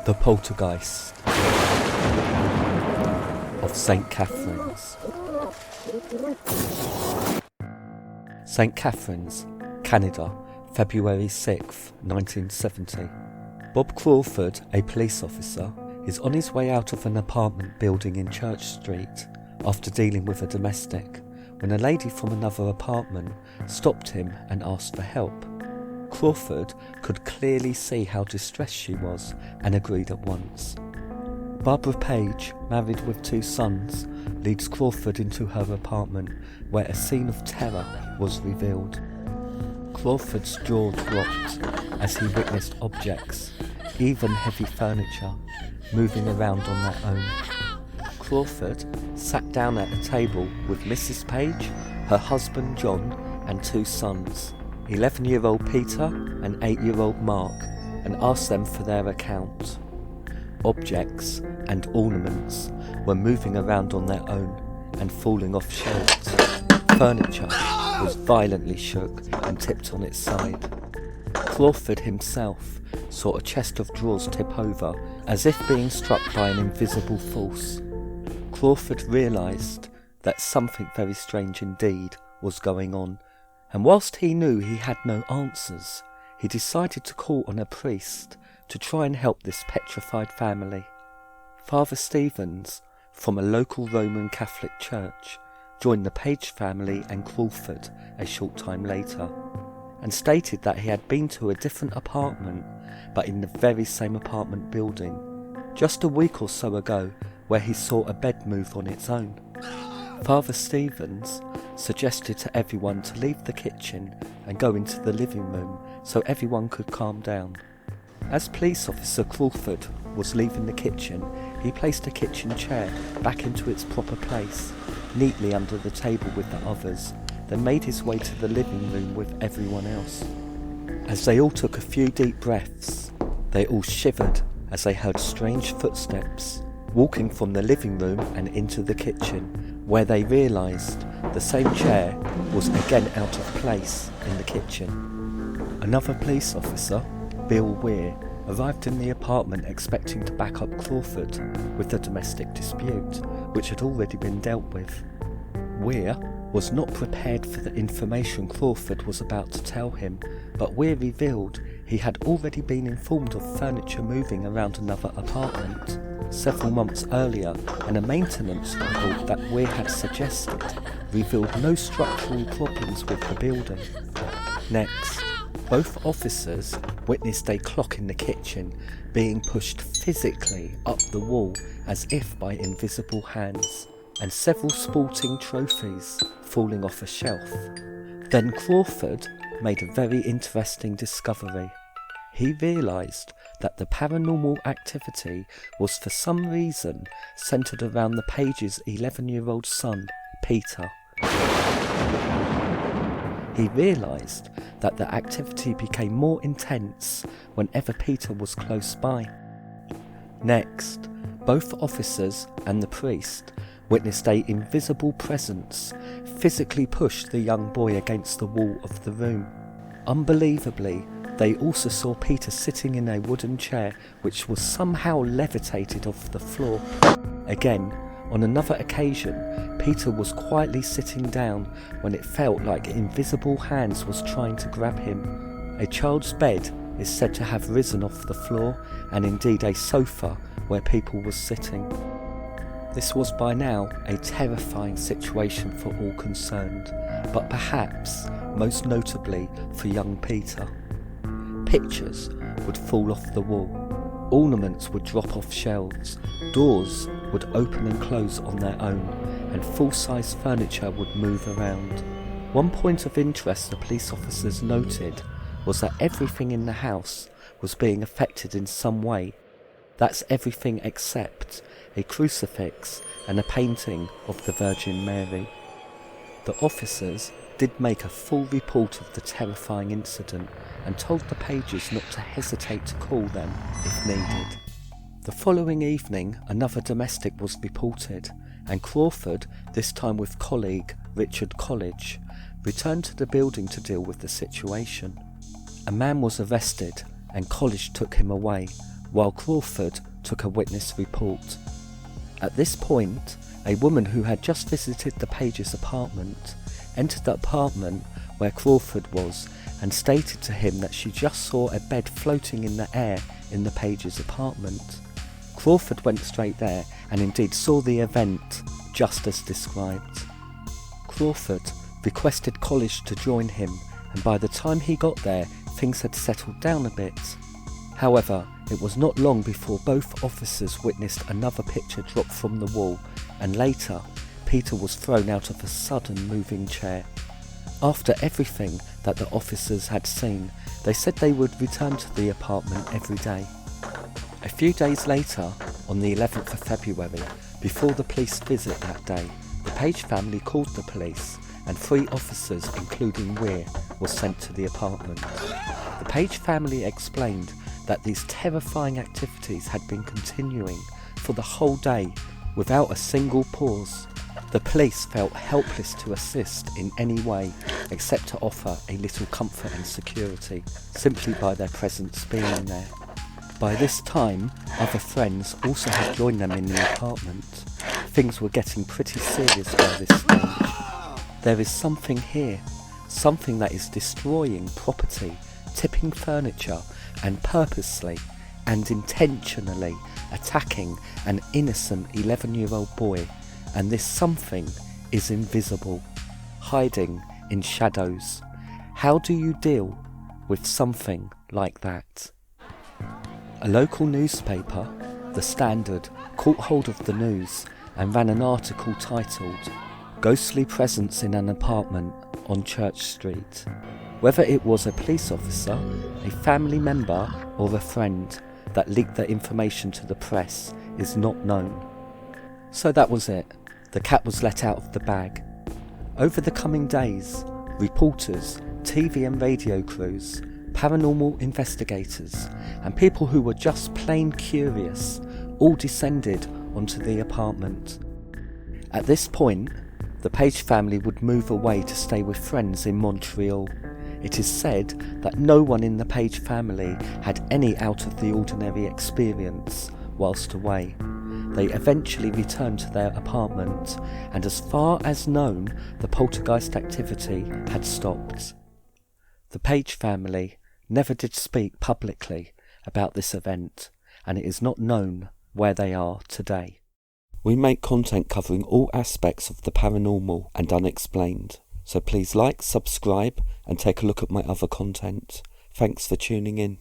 The Poltergeist of St Catharines. St Catharines, Canada, February 6th, 1970. Bob Crawford, a police officer, is on his way out of an apartment building in Church Street after dealing with a domestic when a lady from another apartment stopped him and asked for help. Crawford could clearly see how distressed she was and agreed at once. Barbara Page, married with 2 sons, leads Crawford into her apartment where a scene of terror was revealed. Crawford's jaw dropped as he witnessed objects, even heavy furniture, moving around on their own. Crawford sat down at a table with Mrs. Page, her husband John and 2 sons, 11-year-old Peter and 8-year-old Mark, and asked them for their account. Objects and ornaments were moving around on their own and falling off shelves. Furniture was violently shook and tipped on its side. Crawford himself saw a chest of drawers tip over as if being struck by an invisible force. Crawford realised that something very strange indeed was going on, and whilst he knew he had no answers, he decided to call on a priest to try and help this petrified family. Father Stevens, from a local Roman Catholic church, joined the Page family and Crawford a short time later, and stated that he had been to a different apartment, but in the very same apartment building, just a week or so ago, where he saw a bed move on its own. Father Stevens suggested to everyone to leave the kitchen and go into the living room so everyone could calm down. As police officer Crawford was leaving the kitchen, he placed a kitchen chair back into its proper place, neatly under the table with the others, then made his way to the living room with everyone else. As they all took a few deep breaths, they all shivered as they heard strange footsteps walking from the living room and into the kitchen, where they realised the same chair was again out of place in the kitchen. Another police officer, Bill Weir, arrived in the apartment expecting to back up Crawford with the domestic dispute, which had already been dealt with. Weir was not prepared for the information Crawford was about to tell him, but Weir revealed he had already been informed of furniture moving around another apartment several months earlier, and a maintenance report that Weir had suggested revealed no structural problems with the building. Next, both officers witnessed a clock in the kitchen being pushed physically up the wall as if by invisible hands, and several sporting trophies falling off a shelf. Then Crawford made a very interesting discovery. He realised that the paranormal activity was for some reason centred around the Page's 11-year-old son, Peter. He realised that the activity became more intense whenever Peter was close by. Next, both officers and the priest witnessed an invisible presence physically push the young boy against the wall of the room. Unbelievably, they also saw Peter sitting in a wooden chair which was somehow levitated off the floor. Again, on another occasion, Peter was quietly sitting down when it felt like invisible hands was trying to grab him. A child's bed is said to have risen off the floor, and indeed a sofa where people were sitting. This was by now a terrifying situation for all concerned, but perhaps most notably for young Peter. Pictures would fall off the wall, ornaments would drop off shelves, doors would open and close on their own, and full-size furniture would move around. One point of interest the police officers noted was that everything in the house was being affected in some way. That's everything except a crucifix and a painting of the Virgin Mary. The officers did make a full report of the terrifying incident and told the Pages not to hesitate to call them if needed. The following evening, another domestic was reported, and Crawford, this time with colleague Richard College, returned to the building to deal with the situation. A man was arrested and College took him away, while Crawford took a witness report. At this point, a woman who had just visited the Pages' apartment entered the apartment where Crawford was and stated to him that she just saw a bed floating in the air in the Pages' apartment. Crawford went straight there and indeed saw the event just as described. Crawford requested College to join him, and by the time he got there, things had settled down a bit. However, it was not long before both officers witnessed another picture drop from the wall, and later, Peter was thrown out of a sudden moving chair. After everything that the officers had seen, they said they would return to the apartment every day. A few days later, on the 11th of February, before the police visit that day, the Page family called the police and 3 officers, including Weir, were sent to the apartment. The Page family explained that these terrifying activities had been continuing for the whole day without a single pause. The police felt helpless to assist in any way except to offer a little comfort and security simply by their presence being there. By this time, other friends also had joined them in the apartment. Things were getting pretty serious by this stage. There is something here, something that is destroying property, tipping furniture, and purposely and intentionally attacking an innocent 11-year-old boy, and this something is invisible, hiding in shadows. How do you deal with something like that? A local newspaper, The Standard, caught hold of the news and ran an article titled "Ghostly Presence in an Apartment on Church Street." Whether it was a police officer, a family member or a friend that leaked the information to the press is not known. So that was it. The cat was let out of the bag. Over the coming days, reporters, TV and radio crews, paranormal investigators, and people who were just plain curious all descended onto the apartment. At this point, the Page family would move away to stay with friends in Montreal. It is said that no one in the Page family had any out-of-the-ordinary experience whilst away. They eventually returned to their apartment, and as far as known, the poltergeist activity had stopped. The Page family never did speak publicly about this event, and it is not known where they are today. We make content covering all aspects of the paranormal and unexplained, so please like, subscribe, and take a look at my other content. Thanks for tuning in.